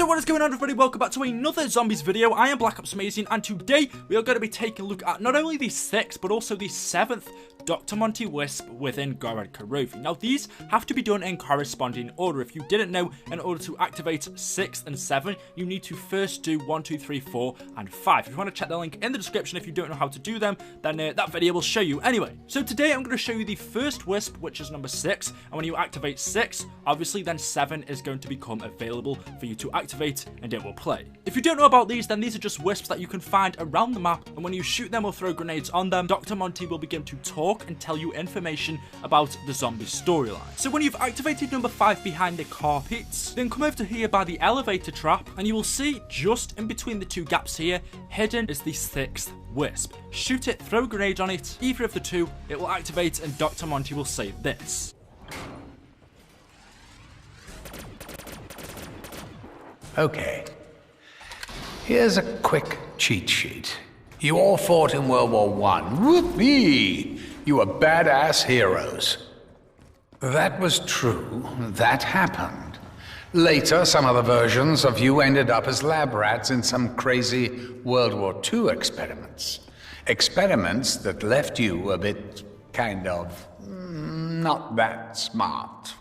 So what is going on, everybody? Welcome back to another zombies video. I am Black Ops Amazing, and today we are going to be taking a look at not only the 6th but also the 7th Dr. Monty Wisp within Gorod Krovi. Now these have to be done in corresponding order. If you didn't know, in order to activate 6 and 7, you need to first do 1, 2, 3, 4 and 5. If you want to check the link in the description if you don't know how to do them, then that video will show you. Anyway, so today I'm going to show you the first Wisp, which is number 6, and when you activate 6, obviously then 7 is going to become available for you to activate and it will play. If you don't know about these, then these are just wisps that you can find around the map, and when you shoot them or throw grenades on them, Dr. Monty will begin to talk and tell you information about the zombie storyline. So when you've activated number 5 behind the carpets, then come over to here by the elevator trap, and you will see just in between the two gaps here, hidden is the 6th Wisp. Shoot it, throw a grenade on it, either of the two, it will activate and Dr. Monty will say this. Okay, here's a quick cheat sheet. You all fought in World War I. Whoopee! You were badass heroes. That was true. That happened. Later, some other versions of you ended up as lab rats in some crazy World War II experiments. Experiments that left you a bit, kind of, not that smart.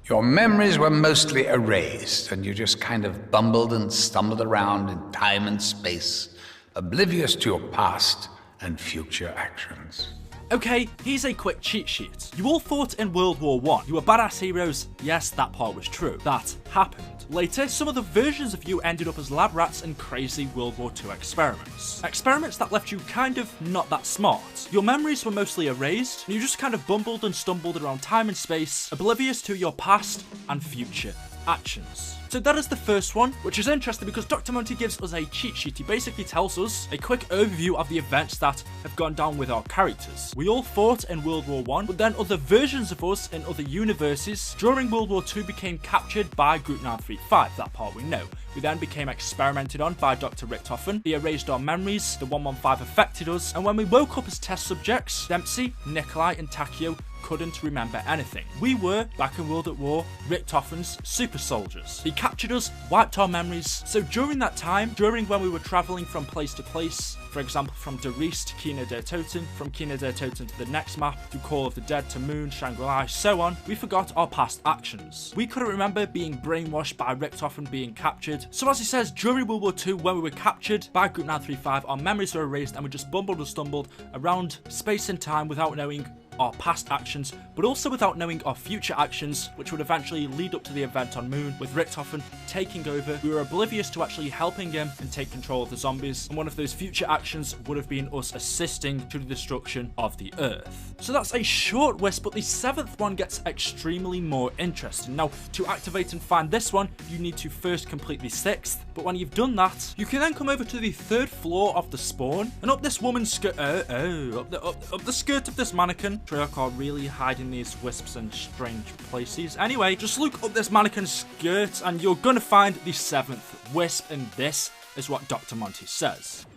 Your memories were mostly erased, and you just kind of bumbled and stumbled around in time and space, oblivious to your past and future actions. Okay, here's a quick cheat sheet. You all fought in World War I. You were badass heroes. Yes, that part was true. That happened. Later, some of the versions of you ended up as lab rats in crazy World War II experiments. Experiments that left you kind of not that smart. Your memories were mostly erased, and you just kind of bumbled and stumbled around time and space, oblivious to your past and future actions. So that is the first one, which is interesting because Dr. Monty gives us a cheat sheet. He basically tells us a quick overview of the events that have gone down with our characters. We all fought in World War I, but then other versions of us in other universes during World War II became captured by Group 935, that part we know. We then became experimented on by Dr. Richtofen. He erased our memories, the 115 affected us, and when we woke up as test subjects, Dempsey, Nikolai and Takio couldn't remember anything. We were, back in World at War, Richtofen's super soldiers. He captured us, wiped our memories, so during that time, during when we were travelling from place to place, for example from Der Riese to Kina der Toten, from Kina der Toten to the next map, to Call of the Dead to Moon, Shangri-La, so on, we forgot our past actions. We couldn't remember being brainwashed by Richtofen being captured, so as he says, during World War II, when we were captured by Group 935, our memories were erased and we just bumbled and stumbled around space and time without knowing our past actions, but also without knowing our future actions, which would eventually lead up to the event on Moon, with Richtofen taking over. We were oblivious to actually helping him and take control of the zombies, and one of those future actions would have been us assisting to the destruction of the Earth. So that's a short Wisp, but the 7th one gets extremely more interesting. Now, to activate and find this one, you need to first complete the 6th, but when you've done that, you can then come over to the 3rd floor of the spawn, and up this woman's skirt, up the skirt of this mannequin. Treyarch are really hiding these wisps in strange places. Anyway, just look up this mannequin's skirt and you're gonna find the 7th Wisp, and this is what Dr. Monty says.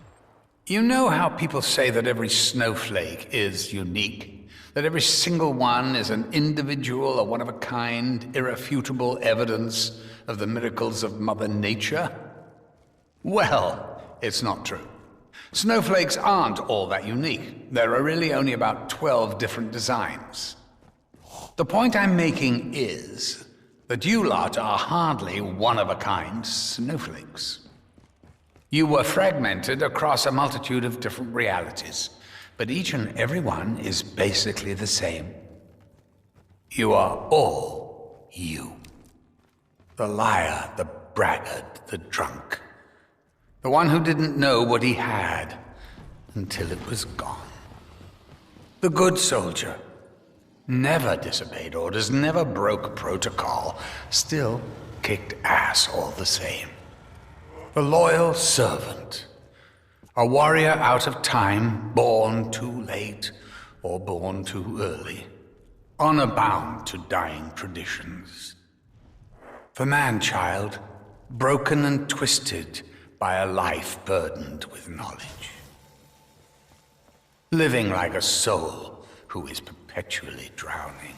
You know how people say that every snowflake is unique? That every single one is an individual, a one-of-a-kind, irrefutable evidence of the miracles of Mother Nature? Well, it's not true. Snowflakes aren't all that unique. There are really only about 12 different designs. The point I'm making is that you lot are hardly one-of-a-kind snowflakes. You were fragmented across a multitude of different realities, but each and every one is basically the same. You are all you. The liar, the braggart, the drunk. The one who didn't know what he had until it was gone. The good soldier. Never disobeyed orders, never broke protocol, still kicked ass all the same. The loyal servant. A warrior out of time, born too late or born too early. Honor-bound to dying traditions. The man-child, broken and twisted by a life burdened with knowledge. Living like a soul who is perpetually drowning.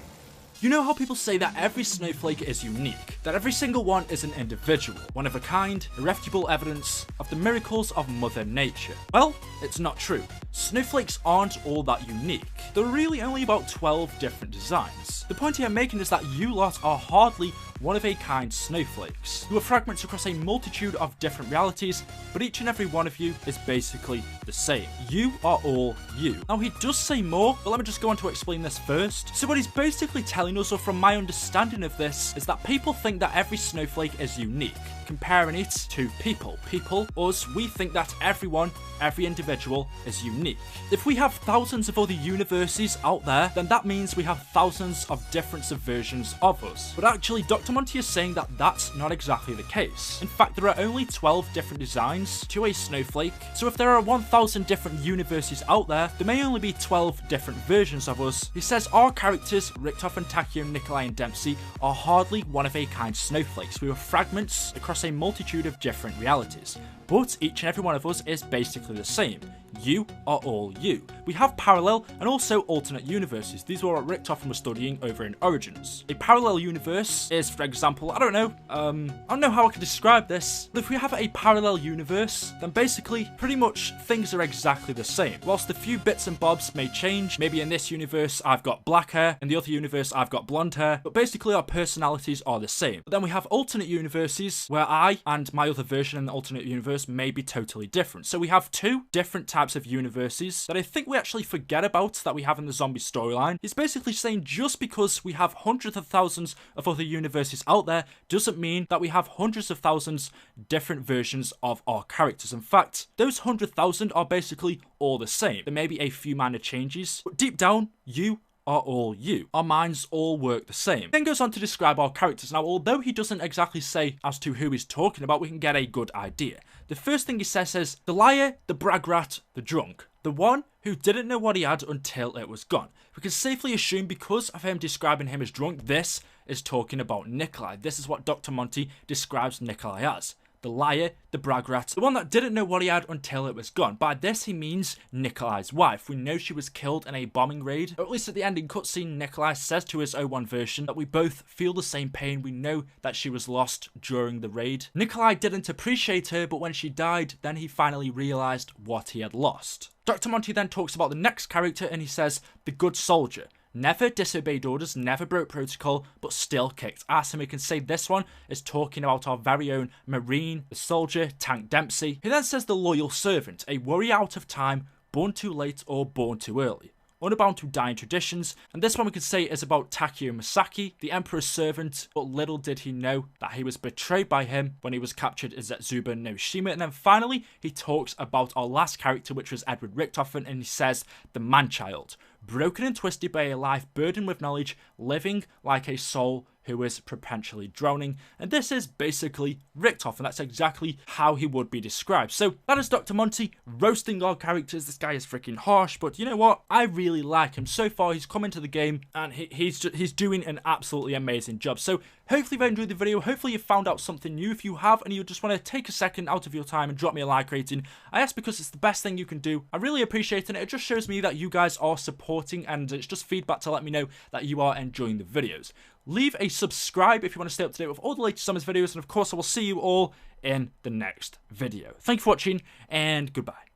You know how people say that every snowflake is unique, that every single one is an individual, one of a kind, irrefutable evidence of the miracles of Mother Nature? Well, it's not true. Snowflakes aren't all that unique. There are really only about 12 different designs. The point here I'm making is that you lot are hardly one-of-a-kind snowflakes. You are fragments across a multitude of different realities, but each and every one of you is basically the same. You are all you. Now, he does say more, but let me just go on to explain this first. So what he's basically telling us, or from my understanding of this, is that people think that every snowflake is unique, comparing it to people. People, us, we think that everyone, every individual is unique. If we have thousands of other universes out there, then that means we have thousands of different versions of us. But actually, Dr. Monty is saying that that's not exactly the case. In fact, there are only 12 different designs to a snowflake, so if there are 1,000 different universes out there, there may only be 12 different versions of us. He says our characters, Richtof and Takio, Nikolai and Dempsey, are hardly one-of-a-kind snowflakes. We are fragments across a multitude of different realities. But each and every one of us is basically the same. You are all you. We have parallel and also alternate universes. These were what Richtof was studying over in Origins. A parallel universe is, for example, I don't know how I can describe this. But if we have a parallel universe, then basically, pretty much, things are exactly the same. Whilst a few bits and bobs may change, maybe in this universe I've got black hair, in the other universe I've got blonde hair, but basically our personalities are the same. But then we have alternate universes where I and my other version in the alternate universe may be totally different. So we have two different types of universes that I think we actually forget about that we have in the zombie storyline. He's basically saying just because we have hundreds of thousands of other universes out there doesn't mean that we have hundreds of thousands different versions of our characters. In fact, those 100,000 are basically all the same. There may be a few minor changes, but deep down, you are all you. Our minds all work the same. Then goes on to describe our characters. Now, although he doesn't exactly say as to who he's talking about, we can get a good idea. The first thing he says is, the liar, the brag rat, the drunk. The one who didn't know what he had until it was gone. We can safely assume because of him describing him as drunk, this is talking about Nikolai. This is what Dr. Monty describes Nikolai as. The liar, the brag rat, the one that didn't know what he had until it was gone. By this he means Nikolai's wife. We know she was killed in a bombing raid, or at least at the ending cutscene, Nikolai says to his 01 version that we both feel the same pain. We know that she was lost during the raid. Nikolai didn't appreciate her, but when she died, then he finally realised what he had lost. Dr. Monty then talks about the next character and he says, the good soldier. Never disobeyed orders, never broke protocol, but still kicked ass. And we can say this one is talking about our very own Marine, the soldier, Tank Dempsey. He then says the loyal servant, a warrior out of time, born too late or born too early. Unbound to dying traditions, and this one we could say is about Takio Masaki, the Emperor's servant, but little did he know that he was betrayed by him when he was captured as Zetsuba no Shima. And then finally, he talks about our last character, which was Edward Richtofen, and he says, the man-child, broken and twisted by a life burdened with knowledge, living like a soul who is perpetually drowning. And this is basically Richtof, and that's exactly how he would be described. So that is Dr. Monty roasting our characters. This guy is freaking harsh, but you know what? I really like him. So far, he's come into the game and he's doing an absolutely amazing job. So hopefully you've enjoyed the video. Hopefully you found out something new. If you have and you just want to take a second out of your time and drop me a like rating, I ask because it's the best thing you can do. I really appreciate it. It just shows me that you guys are supporting, and it's just feedback to let me know that you are enjoying the videos. Leave a subscribe if you want to stay up to date with all the latest Summers videos, and of course I will see you all in the next video. Thank you for watching, and goodbye.